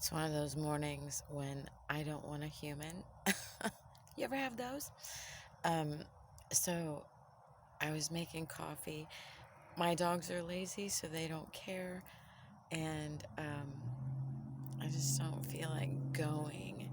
It's one of those mornings when I don't want a human. You ever have those? Um, so I was making coffee. My dogs are lazy, so they don't care. And I just don't feel like going.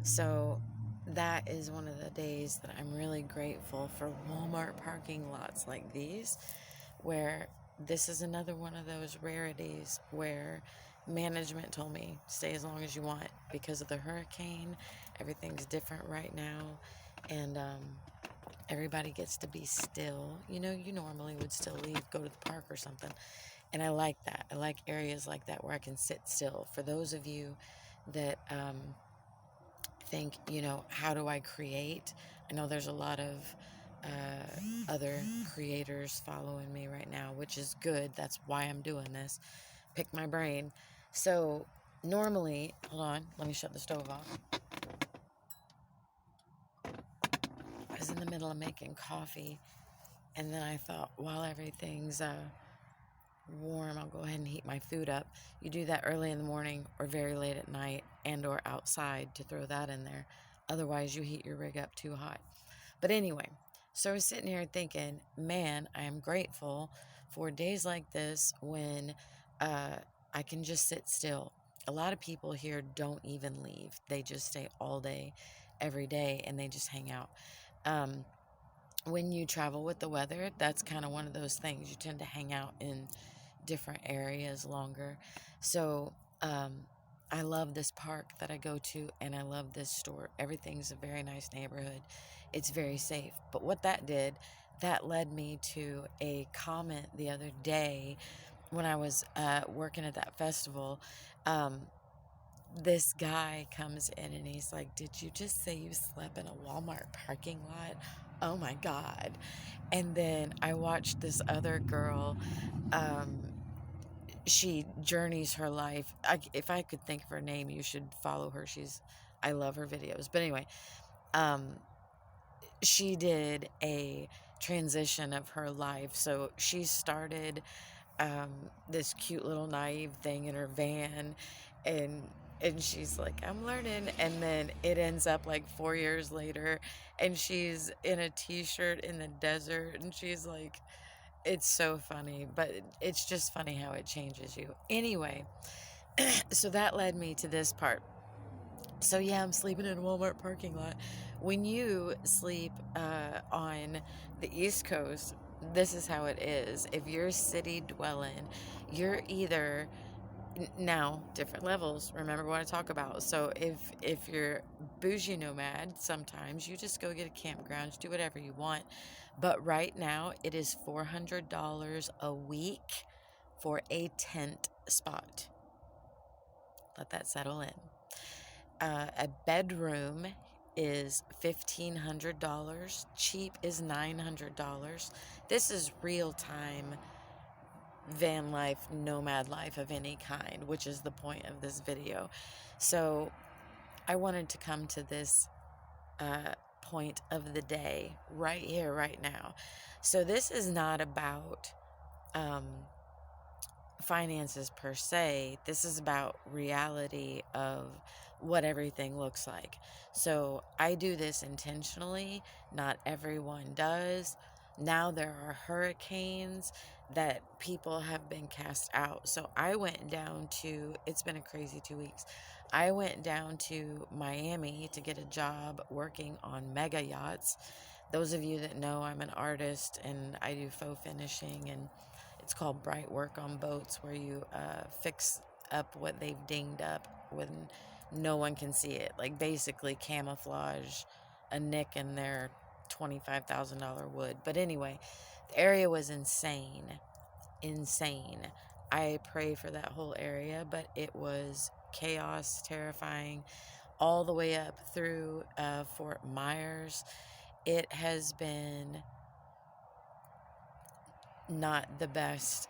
So that is one of the days that I'm really grateful for Walmart parking lots like these, where this is another one of those rarities where management told me stay as long as you want because of the hurricane. Everything's different right now, and everybody gets to be still. You normally would still leave, go to the park or something, and I like that. I like areas like that where I can sit still. For those of you that think, how do I create? I know there's a lot of uh, other creators following me right now, which is good. That's why I'm doing this. Pick my brain. So, normally, hold on, let me shut the stove off. I was in the middle of making coffee, and then I thought, while everything's warm, I'll go ahead and heat my food up. You do that early in the morning or very late at night and or outside to throw that in there. Otherwise, you heat your rig up too hot. But anyway, so I was sitting here thinking, man, I am grateful for days like this when I can just sit still. A lot of people here don't even leave. They just stay all day, every day, and they just hang out. Um, when you travel with the weather, that's kind of one of those things. You tend to hang out in different areas longer. So, I love this park that I go to, and I love this store. Everything's a very nice neighborhood. It's very safe. But what that did, that led me to a comment the other day when I was working at that festival. Um, this guy comes in and he's like, "Did you just say you slept in a Walmart parking lot? Oh my God." And then I watched this other girl. She journeys her life. If I could think of her name, you should follow her. I love her videos. But anyway, um, she did a transition of her life. So she started this cute little naive thing in her van, and she's like, "I'm learning," and then it ends up like 4 years later, and she's in a t-shirt in the desert, and she's like, it's so funny, but it's just funny how it changes you. Anyway, so that led me to this part. So yeah, I'm sleeping in a Walmart parking lot. When you sleep on the East Coast, this is how it is. If you're city dwelling, you're either now different levels. Remember what I talk about. So if you're bougie nomad, sometimes you just go get a campground, do whatever you want. But right now, it is $400 a week for a tent spot. Let that settle in. A bedroom is $1,500. Cheap is $900. This is real time van life, nomad life of any kind, which is the point of this video. So I wanted to come to this point of the day right here, right now. So this is not about um, finances per se. This is about reality of what everything looks like. So I do this intentionally. Not everyone does. Now there are hurricanes that people have been cast out. So I went down to, it's been a crazy 2 weeks. I went down to Miami to get a job working on mega yachts. Those of you that know, I'm an artist and I do faux finishing, and it's called bright work on boats, where you fix up what they've dinged up when no one can see it. Like basically camouflage a nick in their $25,000 wood. But anyway, the area was insane. Insane. I pray for that whole area, but it was chaos, terrifying, all the way up through Fort Myers. It has been not the best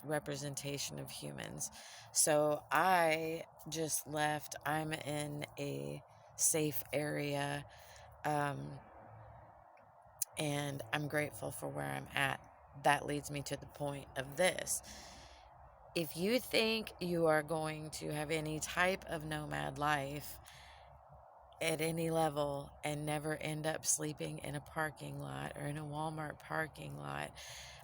representation of humans. So I just left. I'm in a safe area, um, and I'm grateful for where I'm at. That leads me to the point of this. If you think you are going to have any type of nomad life at any level and never end up sleeping in a parking lot or in a Walmart parking lot,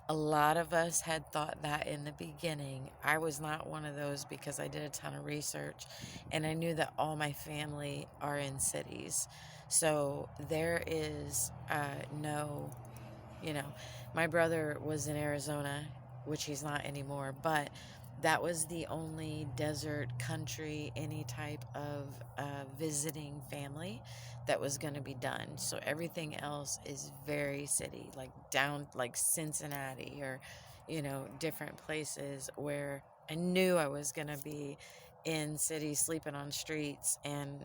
a lot of us had thought that in the beginning. I was not one of those because I did a ton of research and I knew that all my family are in cities. So there is no, you know, my brother was in Arizona, which he's not anymore, but that was the only desert country, any type of visiting family that was going to be done. So everything else is very city, like down, like Cincinnati or, different places where I knew I was going to be in cities, sleeping on streets and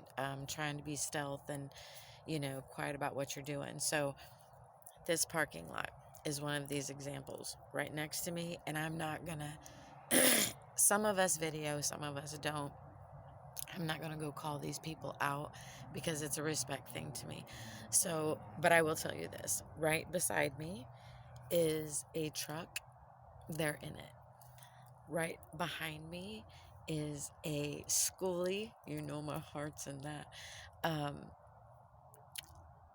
trying to be stealth and, quiet about what you're doing. So, this parking lot is one of these examples right next to me, and I'm not gonna. Some of us video, some of us don't. I'm not gonna go call these people out because it's a respect thing to me. So, but I will tell you this: right beside me is a truck. They're in it. Right behind me is a schoolie. You know my heart's in that. Um,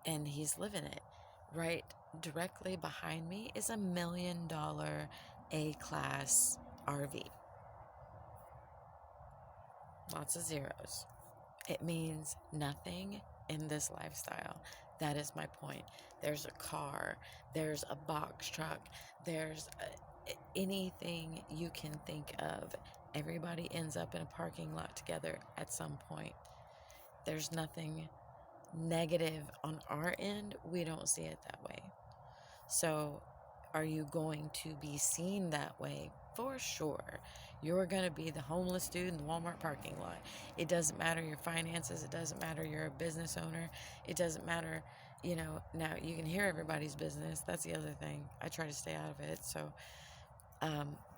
and he's living it. Right directly behind me is $1 million A-class RV. Lots of zeros. It means nothing in this lifestyle. That is my point. There's a car, there's a box truck, there's anything you can think of. Everybody ends up in a parking lot together at some point. There's nothing negative on our end. We don't see it that way. So, are you going to be seen that way? For sure. You're going to be the homeless dude in the Walmart parking lot. It doesn't matter your finances. It doesn't matter you're a business owner. It doesn't matter, now you can hear everybody's business. That's the other thing. I try to stay out of it. So,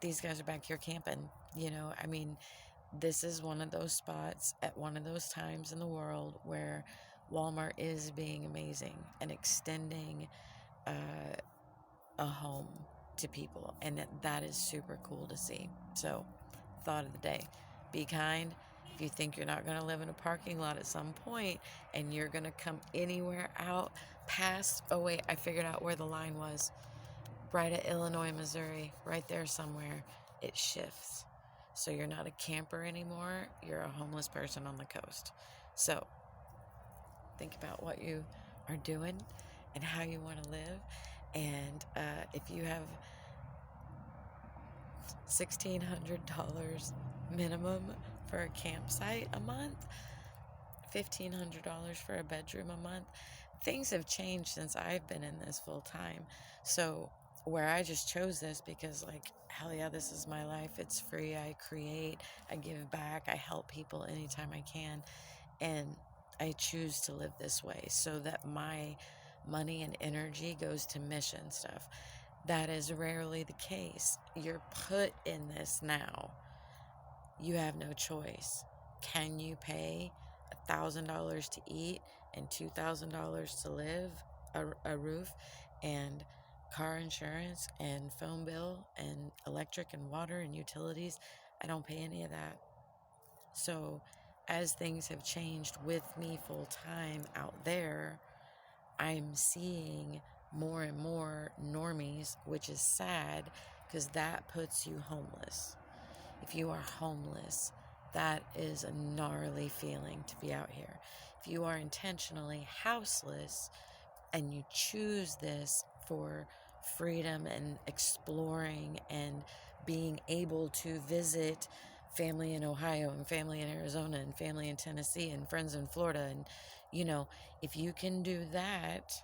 these guys are back here camping. I mean, this is one of those spots at one of those times in the world where Walmart is being amazing and extending uh, a home to people, and that is super cool to see. So, thought of the day: be kind. If you think you're not going to live in a parking lot at some point and you're going to come anywhere out past, oh wait, I figured out where the line was. Right at Illinois, Missouri, right there somewhere, it shifts. So you're not a camper anymore, you're a homeless person on the coast. So think about what you are doing and how you want to live. And if you have $1,600 minimum for a campsite a month, $1,500 for a bedroom a month, things have changed since I've been in this full time. So, where I just chose this because, like, hell yeah, this is my life. It's free. I create, I give back, I help people anytime I can. And I choose to live this way so that my money and energy goes to mission stuff. That is rarely the case. You're put in this now. You have no choice. Can you pay $1,000 to eat and $2,000 to live, a roof, and car insurance and phone bill and electric and water and utilities? I don't pay any of that. So, as things have changed with me full time out there, I'm seeing more and more normies, which is sad because that puts you homeless. If you are homeless, that is a gnarly feeling to be out here. If you are intentionally houseless and you choose this for freedom and exploring and being able to visit family in Ohio and family in Arizona and family in Tennessee and friends in Florida, and if you can do that,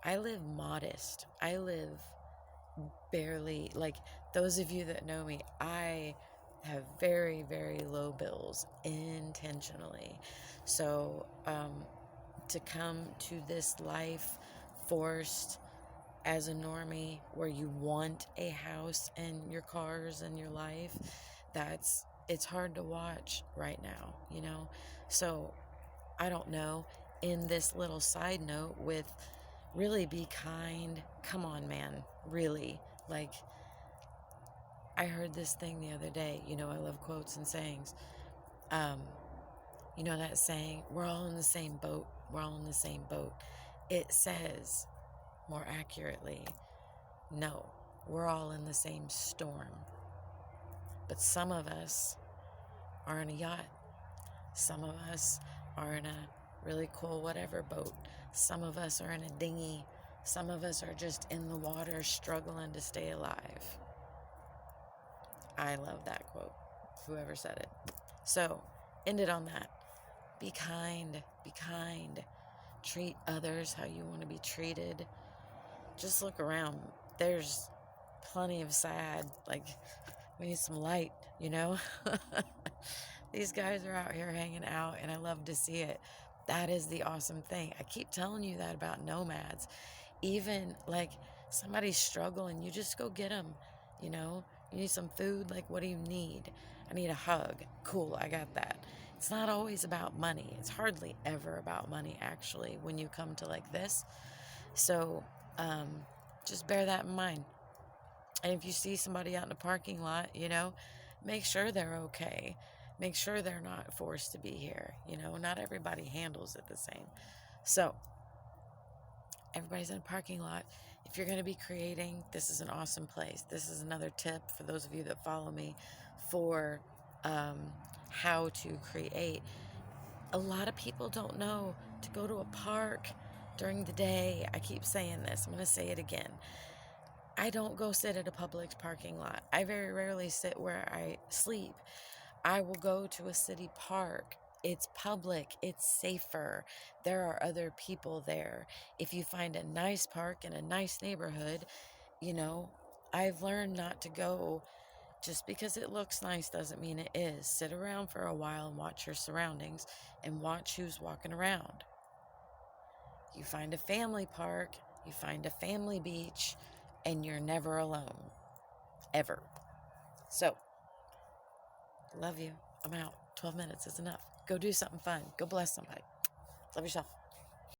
I live modest. I live barely, like, those of you that know me, I have very, very low bills intentionally. So, to come to this life forced as a normie where you want a house and your cars and your life, it's hard to watch right now. So, I don't know. In this little side note with really be kind, come on, man, really, like, I heard this thing the other day. You know, I love quotes and sayings. Um, you know that saying, we're all in the same boat. We're all in the same boat. It says, more accurately, no, we're all in the same storm. But some of us are in a yacht. Some of us are in a really cool whatever boat. Some of us are in a dinghy. Some of us are just in the water struggling to stay alive. I love that quote, whoever said it. So, end it on that. Be kind. Be kind. Treat others how you want to be treated. Just look around. There's plenty of sad. Like, we need some light, you know? These guys are out here hanging out, and I love to see it. That is the awesome thing. I keep telling you that about nomads. Even like somebody's struggling, you just go get them, you know? You need some food? Like, what do you need? I need a hug. Cool, I got that. It's not always about money. It's hardly ever about money, actually, when you come to like this. So, um, just bear that in mind. And if you see somebody out in the parking lot, you know, make sure they're okay. Make sure they're not forced to be here. You know, not everybody handles it the same. So, everybody's in a parking lot. If you're going to be creating, this is an awesome place. This is another tip for those of you that follow me for how to create. A lot of people don't know to go to a park during the day. I keep saying this. I'm going to say it again. I don't go sit at a Publix parking lot. I very rarely sit where I sleep. I will go to a city park. It's public. It's safer. There are other people there. If you find a nice park in a nice neighborhood, you know, I've learned not to go just because it looks nice doesn't mean it is. Sit around for a while and watch your surroundings and watch who's walking around. You find a family park, you find a family beach, and you're never alone. Ever. So, love you. I'm out. 12 minutes is enough. Go do something fun. Go bless somebody. Love yourself.